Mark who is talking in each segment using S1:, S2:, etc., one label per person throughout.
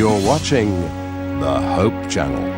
S1: You're watching the Hope Channel.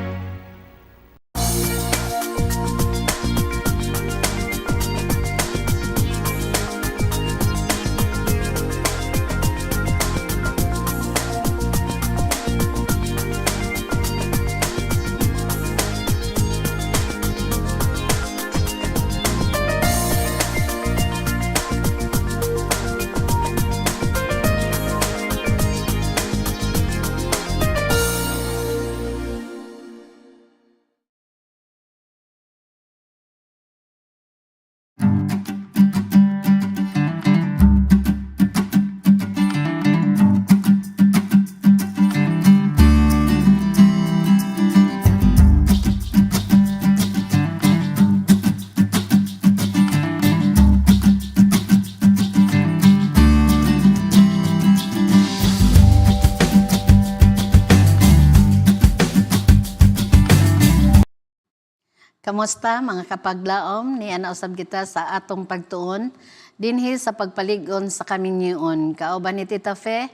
S2: Kamusta mga kapaglaom ni anausab kita sa atong pagtuon dinhi sa pagpalig-on sa Kaminyuon. Kauban ni Tita Fe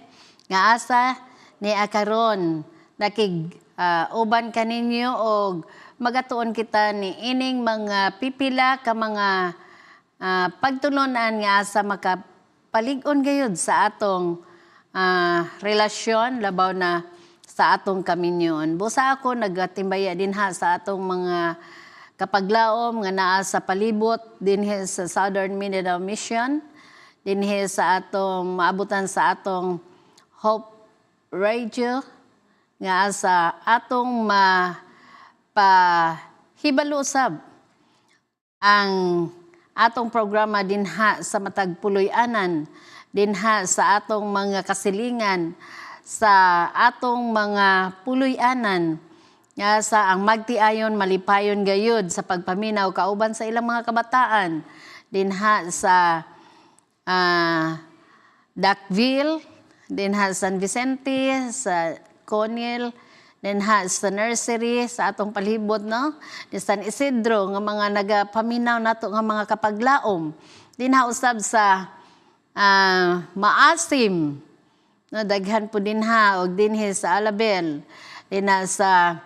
S2: nga asa ni akaron nakig uban kaninyo og magatuon kita ni ining mga pipila ka mga pagtulunan nga asa makapalig-on gayud sa atong relasyon labaw na sa atong Kaminyuon. Busa ako nagatimbaya dinha sa atong mga kapaglaom nga naa sa palibot dinhi sa Southern Mindanao Mission, dinhi sa atong maabutan sa atong Hope Radio nga sa atong mapahibalusab ang atong programa dinha sa matag puloy-anan, dinha sa atong mga kasilingan, sa atong mga puloy-anan nga sa ang magtiayon malipayon gayud sa pagpaminaw kauban sa ilang mga kabataan dinha sa 𝙇𝙄𝙑𝙀, dinha sa San Vicente, sa Conil, dinha sa nursery sa atong palibot no, di San Isidro nga mga nagapaminaw nato nga mga kapaglaom, dinha usab sa Maasim no, daghan po dinha og dinhi sa Alabel, dinha sa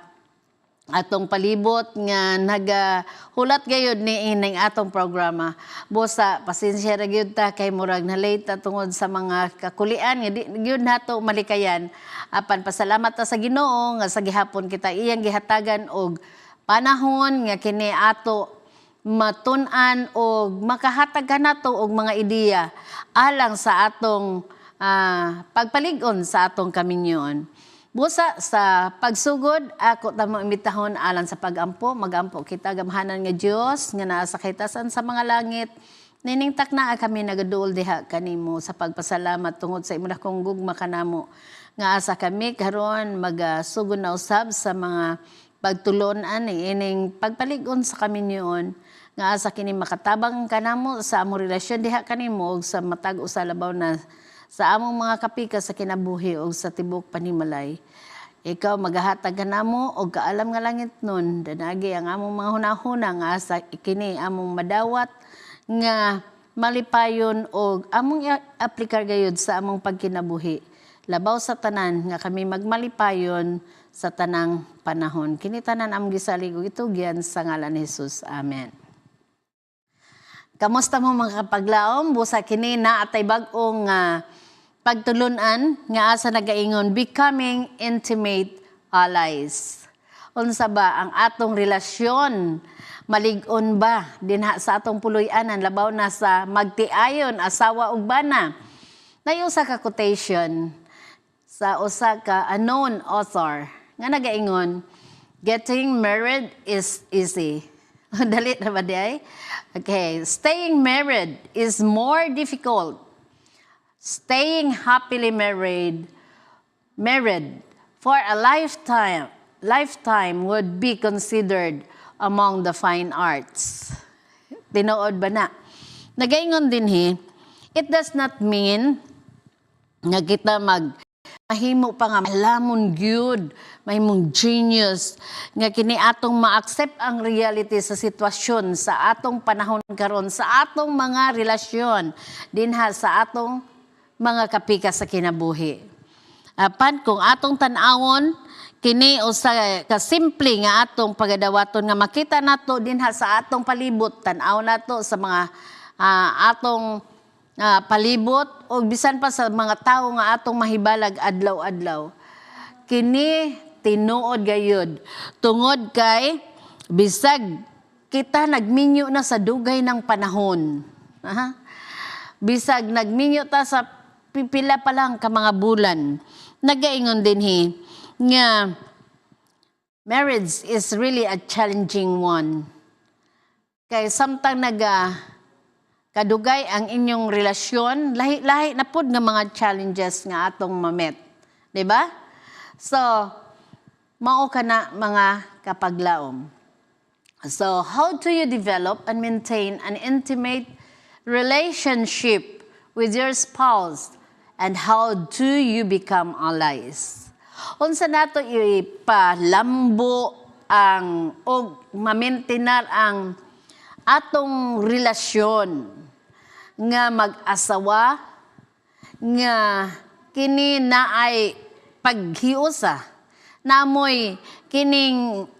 S2: atong palibot nga nagahulat gayud ni ining atong programa. Busa pasensya ra gyud ta kay murag na late ta tungod sa mga kakulian nga gyud nato malikayan. Apan pasalamat ta sa Ginoo nga sa gihapon kita iyang gihatagan og panahon nga kini ato matun-an og makahatag kanato og mga ideya alang sa atong pagpalig-on sa atong Kaminyuon. Busa sa pagsugod, ako tamo imbitahon alang sa pagampo. Magampo kita gamhanan nga Dios nga naa sa kahitasan sa mga langit. Nining taknaa kami nagaduol diha kanimo sa pagpasalamat tungod sa imo dakong gugma kanamo. Nga asa kami karon magasugod na usab sa mga pagtulon-an ining pagpalig-on sa Kaminyuon. Nga asa kini makatabang kanamo sa among relasyon diha kanimo ug sa matag usa labaw na sa among mga kapika sa kinabuhi o sa tibok panimalay. Ikaw magahatag kanamo og kaalam nga langit nun, danagi ang among mga hunahuna nga asa kini among madawat nga malipayon og among aplikar gayud sa among pagkinabuhi. Labaw sa tanan nga kami magmalipayon sa tanang panahon. Kini tanan among gisalig og itugyan sa ngalan ni Jesus. Amen. Kamusta mo mga kapaglaom? Busa kini na atay bag-ong pagtulunan nga asa nagaingon becoming intimate allies. Unsa ba ang atong relasyon? Malig-on ba dinha sa atong puloy-anan labaw na sa magtiayon asawa ug bana? Nay usa ka quotation sa usa ka unknown author nga nagaingon, getting married is easy. Dali na ba di? Okay, staying married is more difficult. Staying happily married for a lifetime would be considered among the fine arts. Tinuod ba na? Nagaingon dinhi, it does not mean nga kita mahimo pa nga malamon gyud, mahimong genius nga kini atong ma-accept ang reality sa sitwasyon sa atong panahon karon, sa atong mga relasyon dinha sa atong mga kapika sa kinabuhi. Apan kung atong tan-awon kini usa ka simple nga atong pagadawaton nga makita nato dinha sa atong palibot, tan-aw nato sa mga atong palibot o bisan pa sa mga tawo nga atong mahibalag adlaw-adlaw. Kini tinuod gayud tungod kay bisag kita nagminyo na sa dugay ng panahon. Bisag nagminyo ta sa pipila pa lang ka mga bulan. Nagaingon dinhi nga marriage is really a challenging one. Kay samtang kadugay ang inyong relasyon, lahi-lahi na pud nga mga challenges nga atong mamet. Di ba? So, mao kana mga kapaglaom. So, how do you develop and maintain an intimate relationship with your spouse? And how do you become allies? Unsa nato ipalambo ang o mamaintenar ang atong relasyon nga mag-asawa nga kini naay paghiusa namoy kining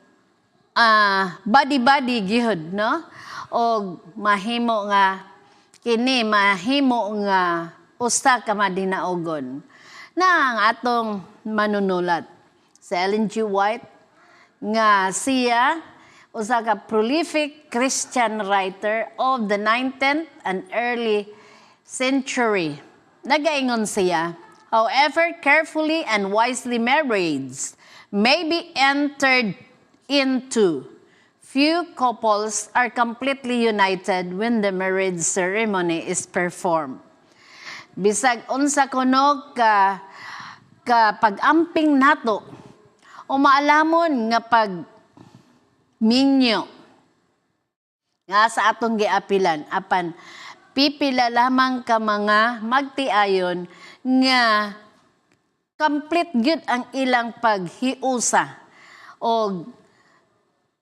S2: body gihud no o mahimo nga usa ka madinaogon na ang atong manunulat si Ellen G. White nga siya usa ka prolific Christian writer of the 19th and early century. Nagaingon siya, however carefully and wisely marriage may be entered into, few couples are completely united when the marriage ceremony is performed. Bisag unsa kuno ka pag-amping nato o maalamon nga minyo nga sa atong giapilan apan pipila lamang ka mga magtiayon nga complete gyud ang ilang paghiusa o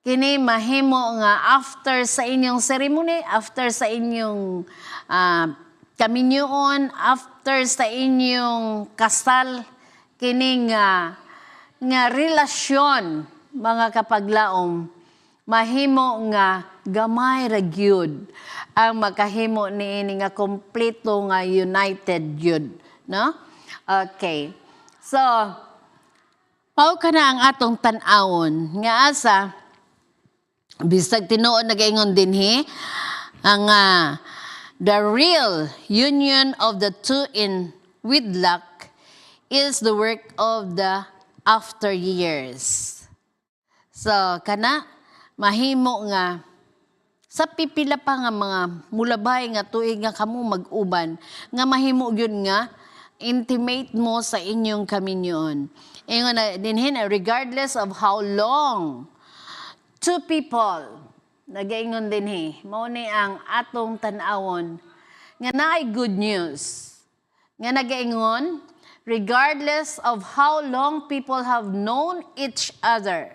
S2: kini mahimo nga after sa inyong ceremony, after sa inyong Kaminyuon, after sa inyong kasal, kini nga relasyon mga kapaglaom, mahimo nga gamay ra gyud ang makahimo niini nga kompleto nga united gyud, no? Okay. So, mao kana ang atong tan-awon nga asa bisag tinuod nagaingon dinhi ang the real union of the two in wedlock is the work of the after years. So, kana, mahimo nga, sa pipila pa nga mga mulabay nga tuig nga kamo mag-uban, nga mahimo yun nga, intimate mo sa inyong Kaminyuon. Ingon na dinhin, regardless of how long two people, nagaingon dinhi, mao ni ang atong tan-awon, nga naay good news. Nga nagaingon, regardless of how long people have known each other,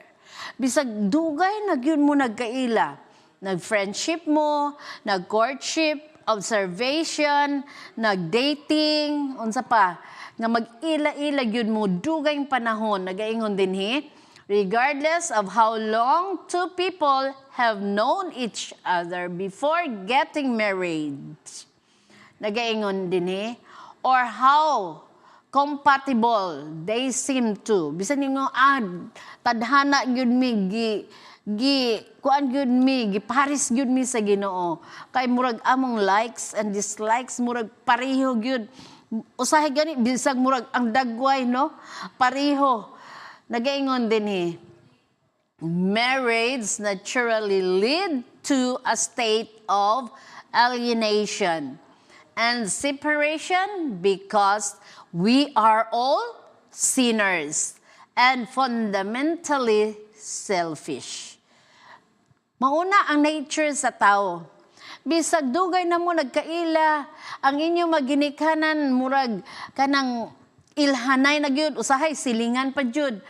S2: bisag dugay na gyud mo nagkaila, nag-friendship mo, nag-courtship, observation, nag-dating, unsa pa, nga mag-ila-ila gyud mo dugay panahon, nagaingon dinhi, regardless of how long two people have known each other before getting married. Nagaingon dinhi, or how compatible they seem to. Bisan nimo tadhana gyud mi kuan gyud mi giparis gyud mi sa Ginoo. Kay murag among likes and dislikes murag pareho gyud. Usahay gani bisag murag ang dagway no, pareho. Nagaingon dinhi, marriage naturally lead to a state of alienation and separation because we are all sinners and fundamentally selfish. Mauna ang nature sa tao. Bisag dugay na mo nagkaila, ang inyo maginikanan murag kanang ilhanay na gyud, usahay silingan pa gyud.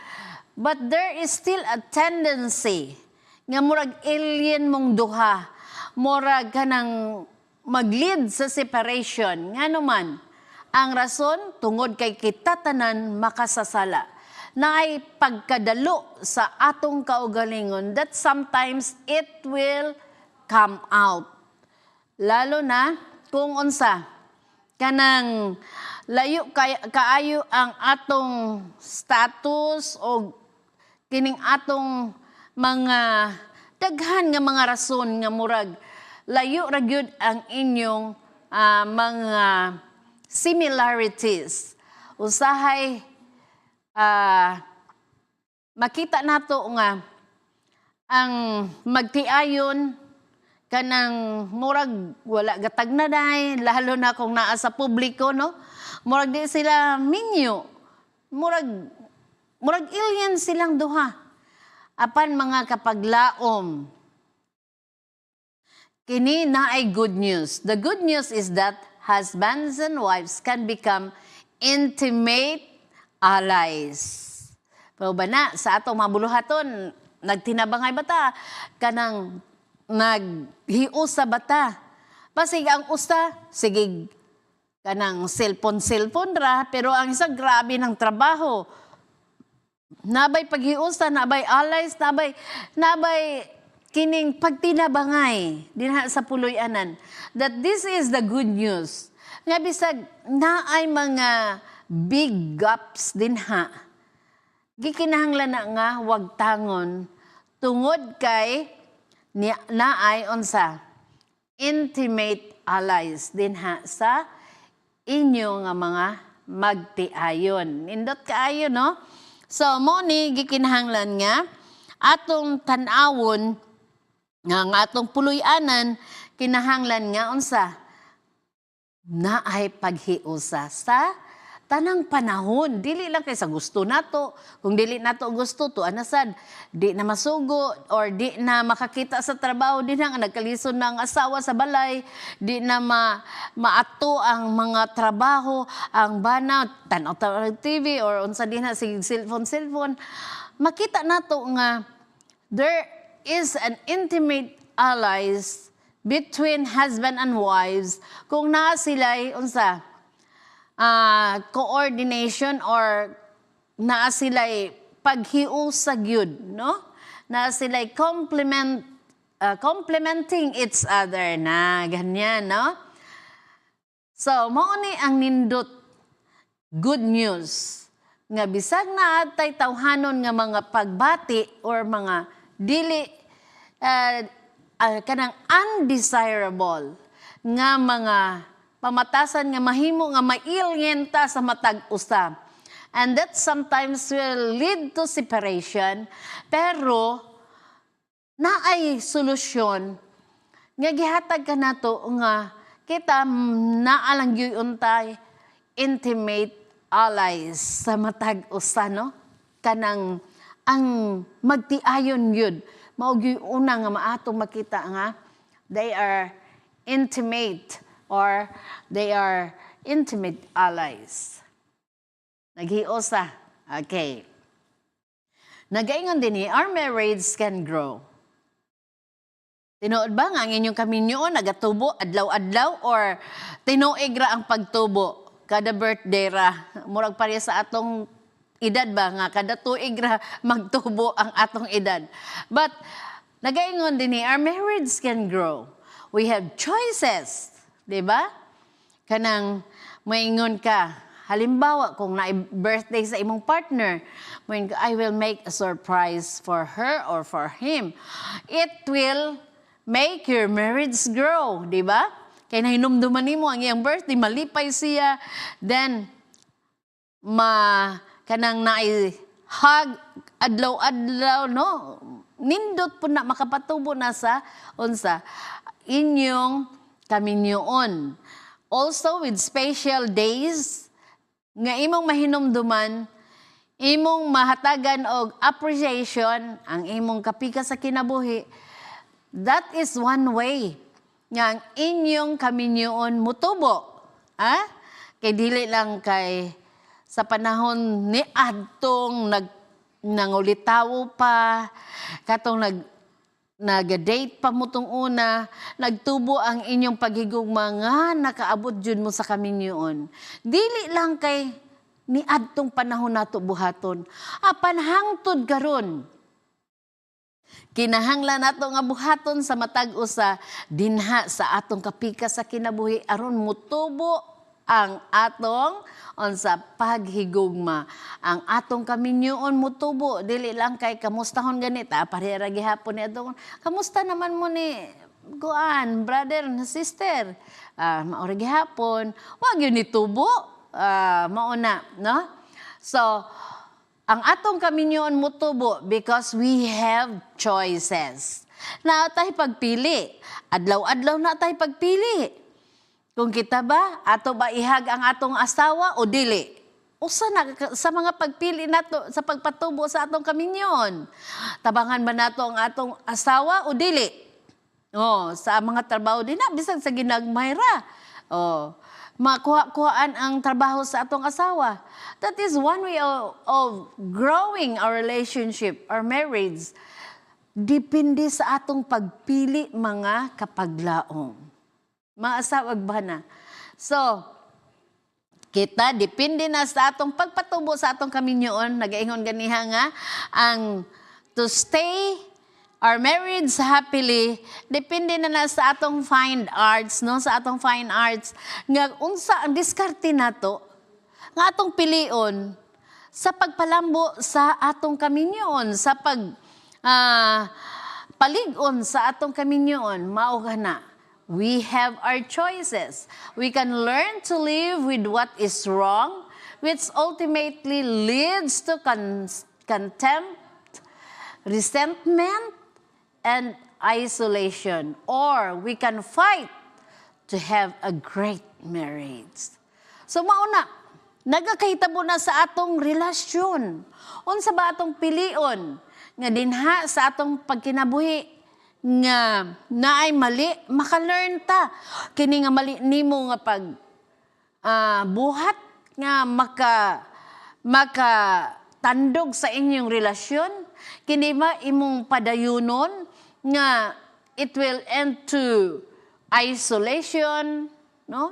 S2: But there is still a tendency nga murag alien mong duha, murag kanang mag-lead sa separation. Nga naman, Ang rason, tungod kay kita tanan makasasala. Na ay pagkadalo sa atong kaugalingon that sometimes it will come out. Lalo na kung unsa, kanang layo kaayo ang atong status o kining atong mga daghan nga mga rason nga murag layo ra gyud ang inyong mga similarities. Usahay makita nato nga ang magtiayon kanang murag wala gatag na day, lalo na kung naa sa publiko, no? Murag di sila minyo. Murag alien silang duha. Apan mga kapaglaom, kini na ay good news. The good news is that husbands and wives can become intimate allies. Pero ba na, sa atong mabuluhaton, nagtinabangay bata, kanang naghiusa bata. Pasig ang usta, sige, kanang cellphone ra, pero ang isa grabe ng trabaho. Nabay paghiusa, nabay allies, nabay kining pagtinabangay dinha sa puloy-anan. That this is the good news. Nga bisag naay mga big gaps dinha. Gikinahanglan na nga wag tangon tungod kay naay unsa intimate allies dinha sa inyo nga mga magtiayon. Nindot kaayo, no? So mo ni gikinahanglan nga atong tan-awon nga atong puloy-anan kinahanglan nga unsa naay paghiusa sa tanang panahon. Dili lang kay sa gusto nato. Kung dili nato gusto to anasad di na masugo or di na makakita sa trabaho, di na nga nagkalison na ang asawa sa balay, di na maato ang mga trabaho, ang bana tanaw TV or unsa din na sig cellphone. Makita nato nga there is an intimate allies between husband and wives kung naa sila'y unsa coordination or naa sila'y paghiusag yun, no? Naa sila'y complementing each other na ganyan, no? So mao ni ang nindot good news nga bisag na atay tawhanon nga mga pagbati or mga dili kanang undesirable nga mga pamatasan nga mahimo nga mailyenta sa matag usa. And that sometimes will lead to separation, pero naay solusyon nga gihatag ka nato nga kita naalang gyud-untay intimate allies sa matag usa, no? Kanang ang magtiayon yun. Maugi una nga maatong makita nga they are intimate or they are intimate allies. Naghiusa. Okay. Nagaingon din our marriage can grow. Tinuod ba nga ang inyong Kaminyuon nagatubo adlaw-adlaw or tinuig ra ang pagtubo kada birthday ra? Murag pareha sa atong edad ba nga kada tuig ra magtubo ang atong edad. But nagaingon din our marriage can grow. We have choices, di ba? Kanang moingon ka, halimbawa kung na birthday sa imong partner, I will make a surprise for her or for him. It will make your marriage grow, di ba? Kaya nahinumduman nimo ang iyang birthday, malipay siya, then kanang hug adlaw-adlaw, no? Nindot po na makapatubo na sa unsa inyong Kaminyuon. Also with special days nga imong mahinumduman, imong mahatagan og appreciation ang imong kapika sa kinabuhi. That is one way nga ang inyong Kaminyuon mutubo. Kay dili lang kay sa panahon ni adtong nangulitaw pa, katong nag-date pa mo tong una, nagtubo ang inyong paghigugma nga nakaabot jud mo sa Kaminyuon. Dili lang kay ni adtong panahon nato buhaton, apan hangtod karon. Kinahanglan nato nga buhaton sa matag usa dinha sa atong kapika sa kinabuhi aron mutubo ang atong sa paghigugma. Ang atong Kaminyuon mutubo, dili lang kay kamustahon ganita, parehara gihapon ni atong, kamusta naman mo ni kuan, brother na sister? Maura gihapon, wag yun nitubo, mauna, no? So, ang atong Kaminyuon mutubo because we have choices. Na tayo pagpili, adlaw-adlaw na tayo pagpili. Kung kita ba, ato ba ihag ang atong asawa o dili? Usa na sa mga pagpili nato sa pagpatubo sa atong Kaminyuon. Tabangan ba nato ang atong asawa o dili? Sa mga trabaho din na, bisag sa ginagmayra. Makuha-kuhaan ang trabaho sa atong asawa. That is one way of growing our relationship, our marriage. Depende sa atong pagpili mga kapaglaom. Mga asawag ba na? So, kita, depende na sa atong pagpatubo sa atong Kaminyuon, nag-ingon ganiha nga, ang to stay our marriage happily, depende na sa atong fine arts, no? Sa atong fine arts, nga unsa ang diskarte nato, nga atong pilion, sa pagpalambo sa atong Kaminyuon, sa pagpalig-on sa atong Kaminyuon, mao na. We have our choices. We can learn to live with what is wrong, which ultimately leads to contempt, resentment, and isolation. Or we can fight to have a great marriage. So mauna, nagakahitabo na sa atong relasyon. Unsa ba atong pilion nga dinha sa atong pagkinabuhi? Nga naay mali, maka-learn ta. Kini nga mali nimo nga pag buhat nga makatandog sa inyong relasyon. Kini ba imong padayunon nga it will end to isolation, no?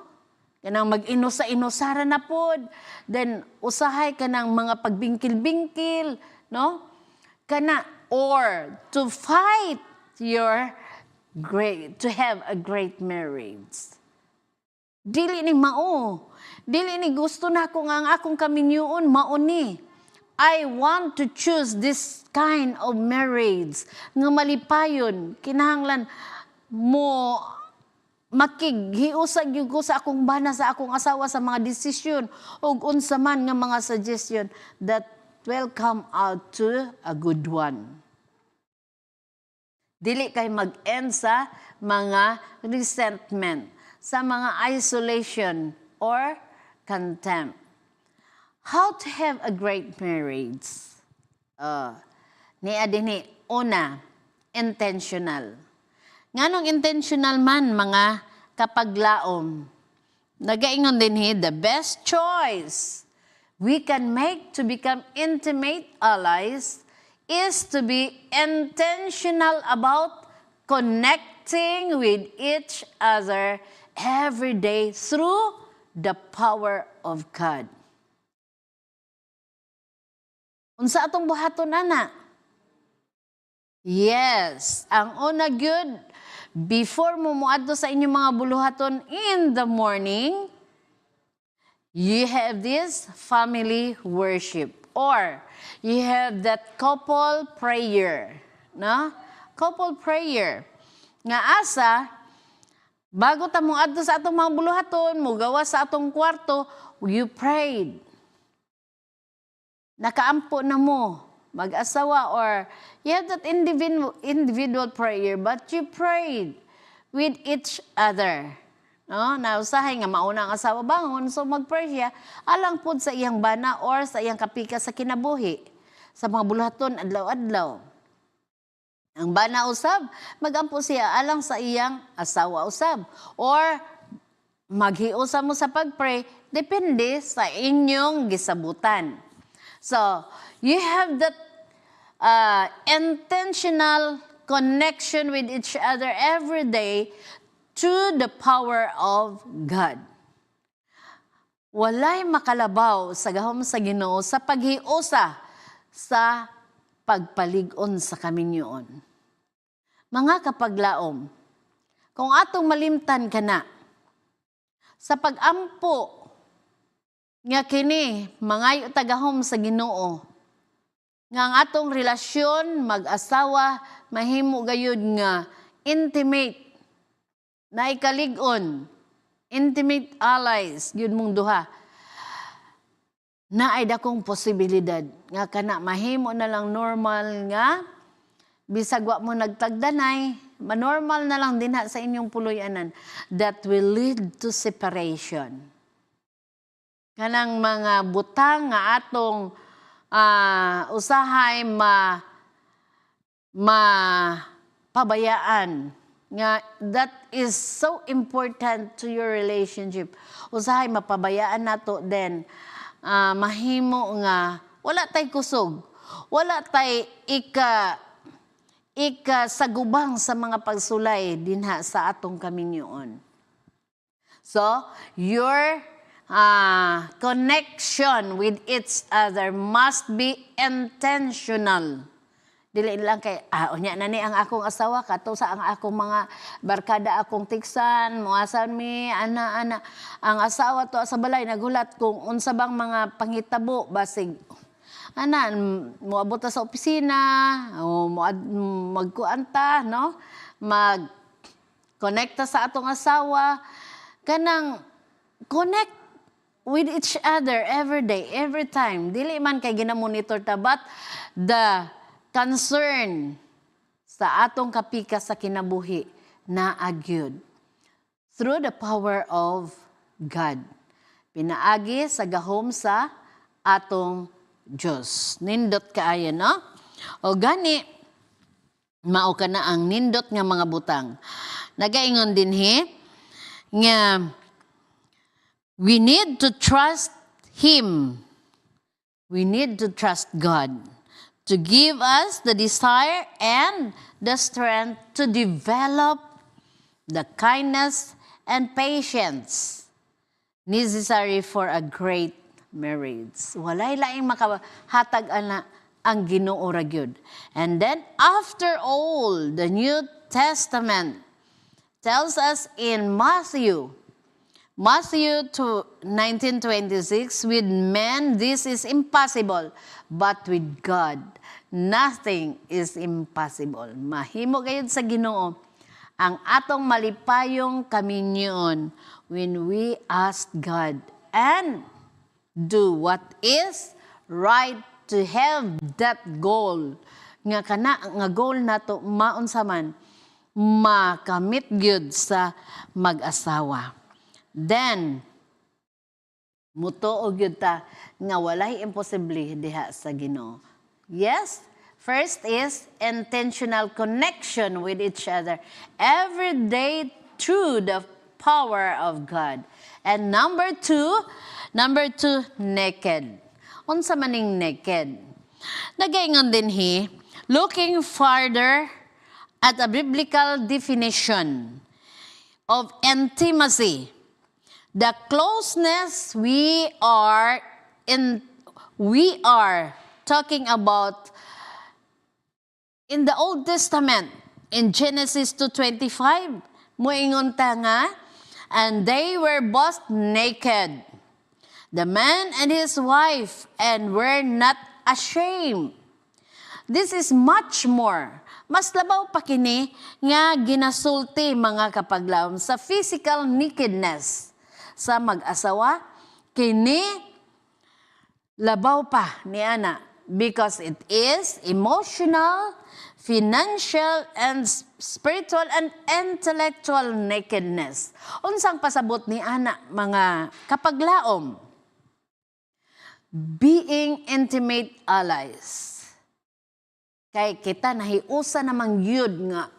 S2: Kanang mag-inusa-inusara na pod. Then usahay kanang mga pagbingkil-bingkil, no? Kana or to fight to have a great marriage. Dili ni mao. Dili ni gusto na ko nga ang akong Kaminyuon mao ni. I want to choose this kind of marriage nga malipayon, kinahanglan mo makighiusag gyud ko sa akong bana sa akong asawa sa mga desisyon ug unsa man nga mga suggestion that will come out to a good one. Dili kay mag-end sa mga resentment, sa mga isolation or contempt. How to have a great marriage? Una, intentional. Nganong intentional man mga kapaglaom? Nagaingon din the best choice we can make to become intimate allies is to be intentional about connecting with each other every day through the power of God. Unsa atong buhaton ana? Yes, ang una gyud before mo moadto sa inyong mga buluhaton in the morning, you have this family worship. Or you have that couple prayer, no? Couple prayer. Nga asa, bago ta mo adto sa atong mga buluhaton, mo gawa sa atong kwarto, you prayed. Nakaampo na mo, mag-asawa, or you have that individual prayer, but you prayed with each other. No, nausahay nga mauna ang asawa bangon, so mag-pray siya alang pod sa iyang bana or sa iyang kapika sa kinabuhi sa mga buluhaton adlaw-adlaw. Ang bana usab, magampo siya alang sa iyang asawa usab or maghiusa mo sa pag-pray depende sa inyong gisabutan. So, you have that intentional connection with each other every day through the power of God. Walay makalabaw sa gahom sa Ginoo sa paghiusa sa pagpalig-on sa Kaminyuon. Mga kapaglaom, kung atong malimtan ka na, sa pag-ampo nga kini mangayo tagahom sa Ginoo, nga ang atong relasyon mag-asawa mahimo gayud nga intimate, na ikalig-on, intimate allies, yun mong duha. Naay dakong posibilidad nga kana mahimo na lang normal nga bisag wa mo nagtagdanay, manormal na lang dinha sa inyong puloy-anan, that will lead to separation. Kanang mga butang nga atong usahay pabayaan nga that is so important to your relationship. Usahay mapabayaan nato then mahimo nga wala tay kusog, wala tay ikasagubang sa mga pagsulay dinha sa atong Kaminyuon. So, your connection with each other must be intentional. Dili lang kay, unya na ni ang akong asawa, kato sa ang akong mga barkada akong tiksan, muasan mi, ana. Ang asawa to sa balay, nagulat kung unsa bang mga panghitabo, basig, moabot sa opisina, o magkuanta, no? Mag-connecta sa atong asawa, kanang connect with each other every day, every time. Dili man kay ginamonitor ta, but the concern sa atong kapika sa kinabuhi na agyud through the power of God. Pinaagi sa gahom sa atong Diyos. Nindot kaayo, no? O gani, mao ka na ang nindot nga mga butang. Nagaingon din nga we need to trust Him. We need to trust God to give us the desire and the strength to develop the kindness and patience necessary for a great marriage. Walay laing makahatag ana ang Ginoo ra gyud. And then after all, the New Testament tells us in Matthew 19:26, with men this is impossible, but with God nothing is impossible. Mahimo gayud sa Ginoo ang atong malipayong Kaminyuon when we ask God and do what is right to have that goal. Nga kana nga goal nato maunsa man makamit gyud sa mag-asawa. Then, mutuo gyud ta nga walay imposible diha sa Ginoo. Yes, first is intentional connection with each other every day through the power of God. And number two, naked. Unsa maning naked? Nagaingon din looking farther at a biblical definition of intimacy. The closeness we are talking about in the Old Testament, in Genesis 2:25, moingon ta nga, and they were both naked, the man and his wife, and were not ashamed. This is much more. Mas labaw pa kini nga ginasulti mga kapaglaom sa physical nakedness sa mag-asawa, kini labaw pa ni ana because it is emotional, financial, and spiritual and intellectual nakedness. Unsang pasabot ni ana mga kapaglaom? Being intimate allies. Kay kita nahiusa namang yun nga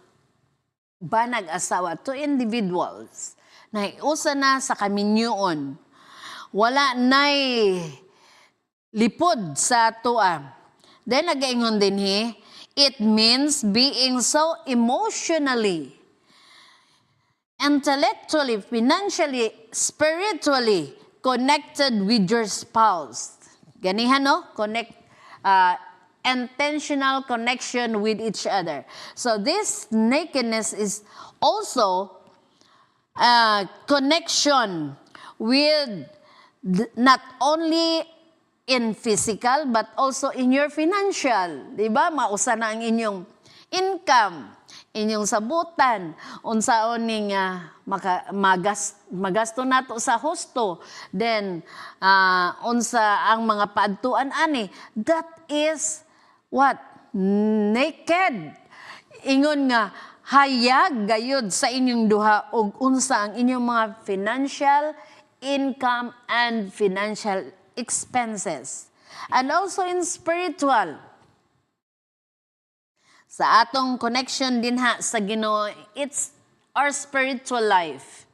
S2: banag asawa to individuals. Nahiusa na sa Kaminyuon. Wala na'y lipod sa tua. Then nagaingon din It means being so emotionally, intellectually, financially, spiritually connected with your spouse. Ganihan, no? Intentional connection with each other. So this nakedness is also connection with not only in physical but also in your financial. Diba? Mausa na ang inyong income, inyong sabutan, unsaon ning magasto nato sa husto, then unsa ang mga paadtuan ani. That is what? Naked. Ingon nga, hayag gayud sa inyong duha og unsa ang inyong mga financial income and financial expenses. And also in spiritual. Sa atong connection din sa Ginoo, it's our spiritual life.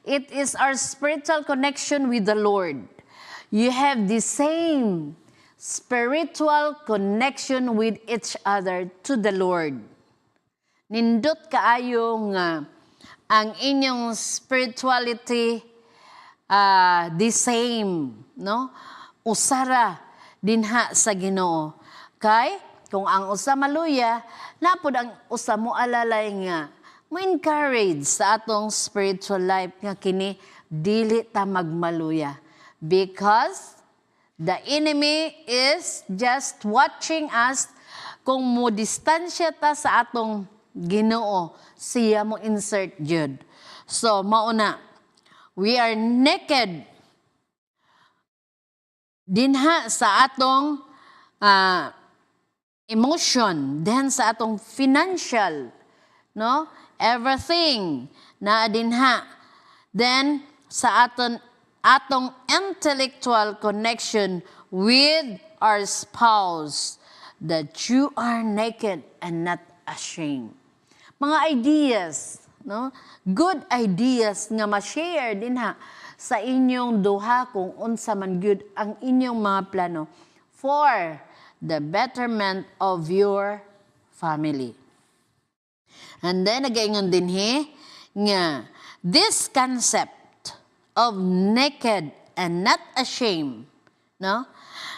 S2: It is our spiritual connection with the Lord. You have the same spiritual connection with each other to the Lord. Nindot kaayo nga ang inyong spirituality the same, no? Usara dinha sa Ginoo. Kay kung ang usa maluya, napod ang usa mo alalay nga mo encourage sa atong spiritual life nga kini dili ta magmaluya, because the enemy is just watching us. Kung mo distansya ta sa atong Ginoo, siya mo insert jud. So mauna, we are naked dinha sa atong emotion, then sa atong financial, no? Everything na dinha. Then sa atong intellectual connection with our spouse, that you are naked and not ashamed. Mga ideas, no? Good ideas nga ma-share dinha sa inyong duha kung unsa man gyud ang inyong mga plano for the betterment of your family. And then again dinhi nga this concept of naked and not ashamed, no?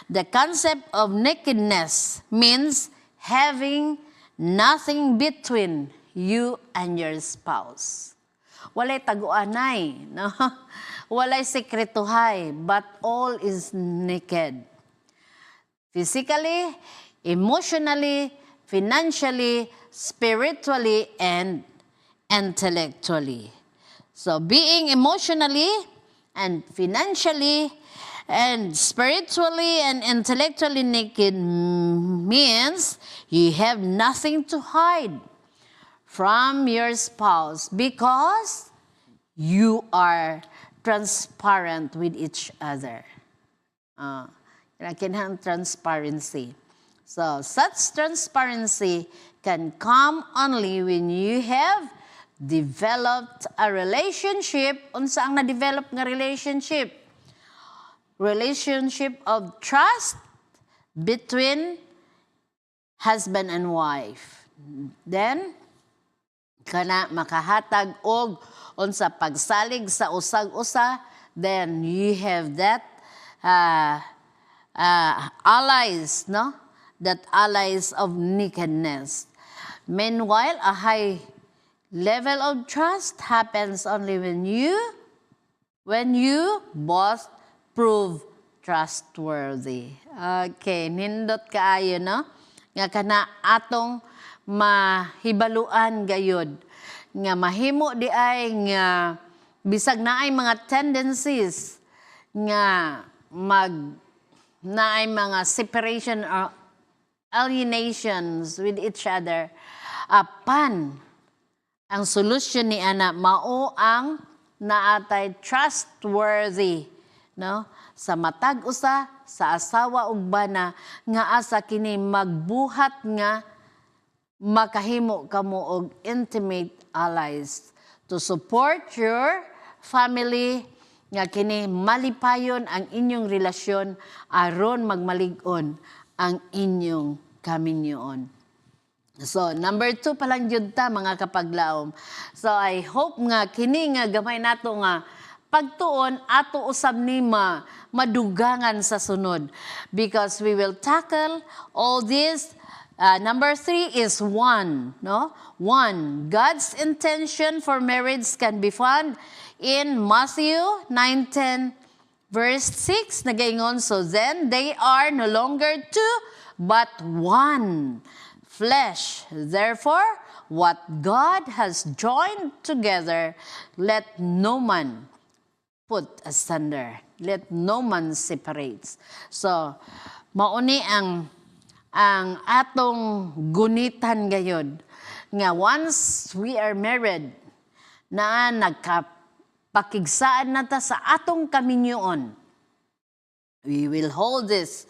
S2: The concept of nakedness means having nothing between you and your spouse. Walay taguanay, no? Walay sekretuhay, but all is naked. Physically, emotionally, financially, spiritually, and intellectually. So being emotionally and financially and spiritually and intellectually naked means you have nothing to hide from your spouse because you are transparent with each other. Kinahanglan transparency. So such transparency can come only when you have developed a relationship. Unsa ang na-develop nga relationship? Relationship of trust between husband and wife. Then, kana makahatag og unsa pagsalig sa usag-usa, then you have that allies, no? That allies of nakedness. Meanwhile, a high level of trust happens only when you both prove trustworthy. Okay, nindot kaayo, no? Nga kana atong mahibaluan gayud nga mahimo di ay nga bisag naay mga tendencies nga naay mga separation or alienations with each other, apan ang solusyon ni ana mao ang naatay trustworthy, no? Sa matag usa sa asawa ug bana nga asa kini magbuhat nga makahimo kamo og intimate allies to support your family nga kini malipayon ang inyong relasyon aron magmalig-on ang inyong Kaminyuon. So, number 2 pa lang jud ta mga kapaglaom. So, I hope nga kini nga gamay nato nga pagtuon ato usab ni madugangan sa sunod. Because we will tackle all this. Number 3 is 1. No? 1. God's intention for marriage can be found in Matthew 9:10 verse 6. Nagaingon, so then they are no longer two, but one flesh. Therefore, what God has joined together, let no man put asunder. Let no man separates. So, mauni ang atong gunitan gayod nga once we are married na nagkapakigsaan na ta sa atong Kaminyuon. We will hold this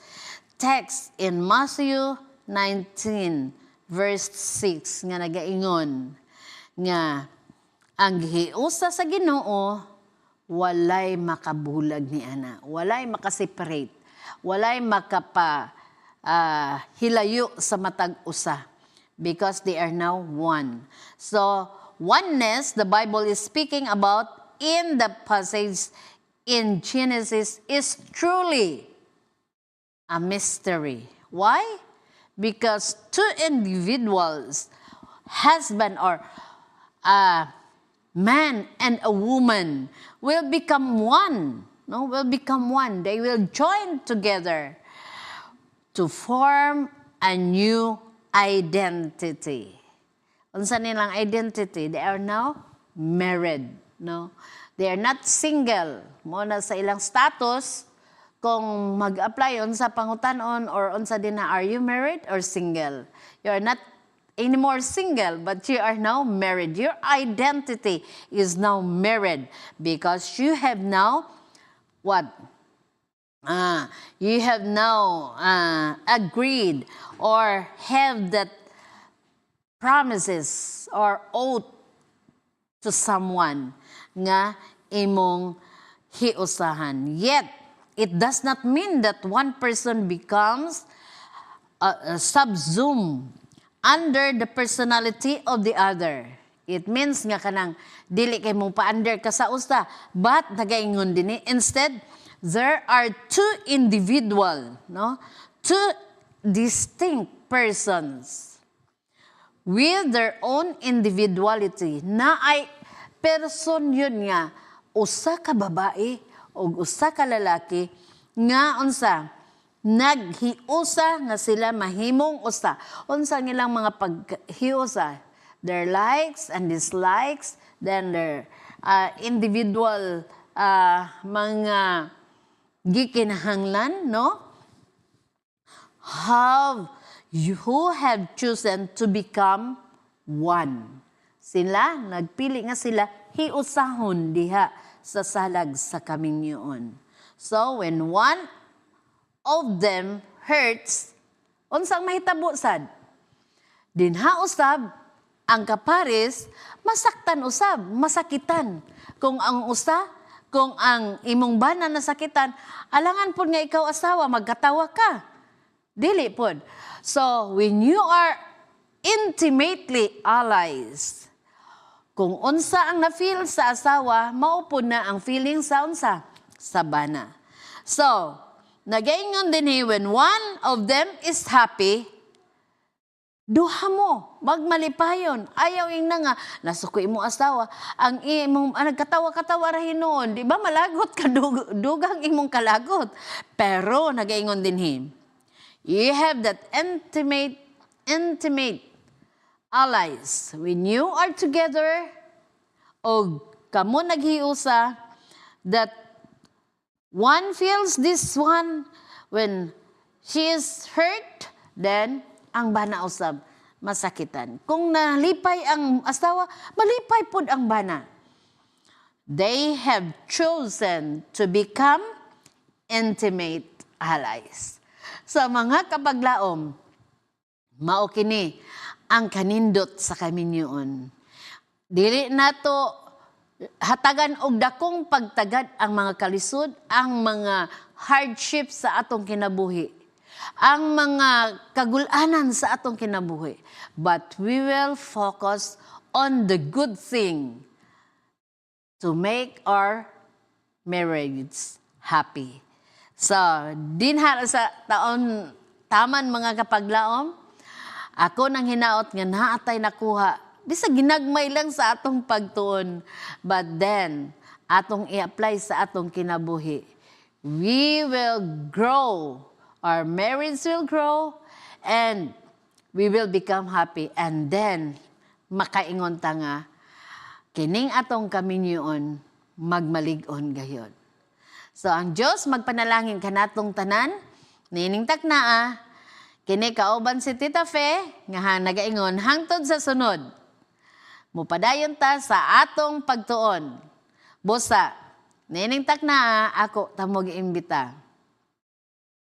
S2: text in Matthew 19 verse 6 nga nagaingon nga ang gihiusa sa Ginoo walay makabulag ni ana, walay makaseparate, walay hilayo sa matag usa because they are now one. So oneness the Bible is speaking about in the passage in Genesis is truly a mystery. Why? Because two individuals, husband or a man and a woman, will become one. No, will become one. They will join together to form a new identity. Unsa nilang identity? They are now married. No, they are not single. Mo na sa ilang status. Kung mag-apply unsa pangutanon or unsa din na, are you married or single? You are not anymore single, but you are now married. Your identity is now married because you have now what? You have now agreed or have that promises or oath to someone nga imong hiusahan. Yet, it does not mean that one person becomes subsumed under the personality of the other. It means nga kanang dili kay mong pa-under ka sa usa, but nagaingon din instead there are two individual, no? Two distinct persons with their own individuality na ay person yun nga usa ka babae o usa ka lalaki nga unsa naghiusa nga sila mahimong usa. Unsa nilang mga paghiusa? Their likes and dislikes, then their individual mga gikinahanglan, no? Who have chosen to become one. Sila, nagpili nga sila, hiusahon diha sa salag sa Kaminyuon. So, when one of them hurts, unsang mahitabo sad? Dinha usab, ang kapares, masaktan usab, masakitan. Kung ang imong bana nasakitan, alangan po nga ikaw asawa, magkatawa ka. Dili po. So, when you are intimately allies, kung unsa ang na-feel sa asawa, maupo na ang feeling sa unsa? Sa bana. So, nagaingon din when one of them is happy, duha mo, magmalipayon. Ayaw yung na nga, nasukoy mo asawa, ang imong, nagkatawa-katawa rahin noon, di ba malagot ka, dugang imong kalagot. Pero, nagaingon din you have that intimate allies. When you are together, o kamo naghiusa, that one feels this one, when she is hurt, then ang bana usab masakitan. Kung nalipay ang asawa, malipay pud ang bana. They have chosen to become intimate allies. Sa mga kapaglaom, mao kini ang kanindot sa Kaminyuon. Dili nato hatagan og dakong pagtagad ang mga kalisod, ang mga hardships sa atong kinabuhi. ang mga kagulanan sa atong kinabuhi. But we will focus on the good thing to make our marriage happy. So, dinha sa taon taman mga kapaglaom, ako nang hinaot nga naatay nakuha. Bisa ginagmay lang sa atong pagtuon. But then, atong i-apply sa atong kinabuhi. We will grow. Our marriage will grow and we will become happy. And then, makaingon ta nga, kining atong Kaminyuon, magmalig-on gayon. So, ang Diyos magpanalangin kanatong tanan, nining taknaa, kini kauban si Tita Fe, nga nagaingon, hangtod sa sunod. Mupadayon ta sa atong pagtuon. Busa, nining taknaa, ako tamog imbita.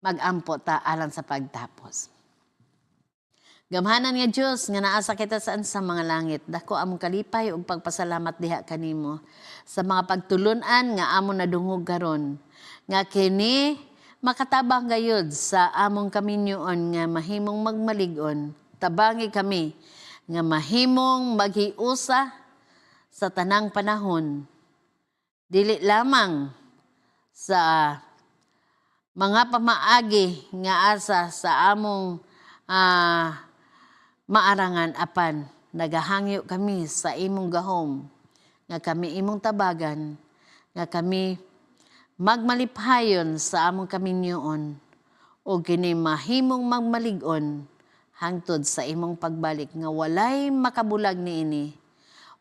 S2: Mag-ampo ta alang sa pagtapos. Gamhanan nga Diyos, nga naasa kita saan sa mga langit, dako among kalipay ug pagpasalamat diha kanimo sa mga pagtulunan nga amon nadungog karon, nga kini makatabang gayud sa among Kaminyuon nga mahimong magmalig-on. Tabangi kami nga mahimong maghiusa sa tanang panahon. Dili lamang sa mga pamaagi nga asa sa among maarangan apan nagahangyo kami sa imong gahom nga kami imong tabagan nga kami magmaliphayon sa among Kaminyuon o kini mahimong magmalig-on hangtod sa imong pagbalik nga walay makabulag niini,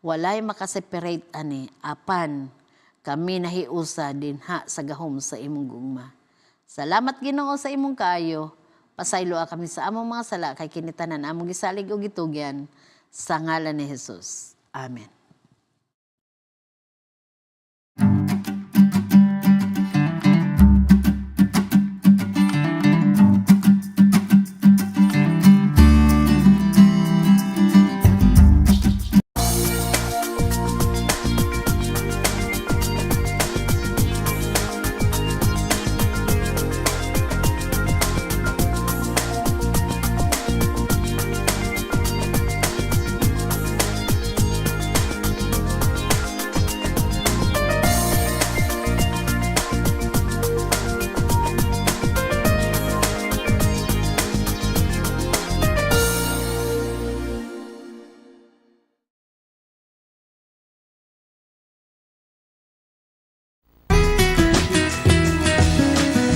S2: walay makaseparate ani apan kami nahiusa dinha sa gahom sa imong gugma. Salamat Ginoo sa imong kaayo. Pasaylo kami sa among mga sala kay kinitanan among gisalig ug gitugyan sa ngalan ni Jesus. Amen.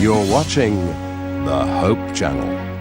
S1: You're watching the Hope Channel.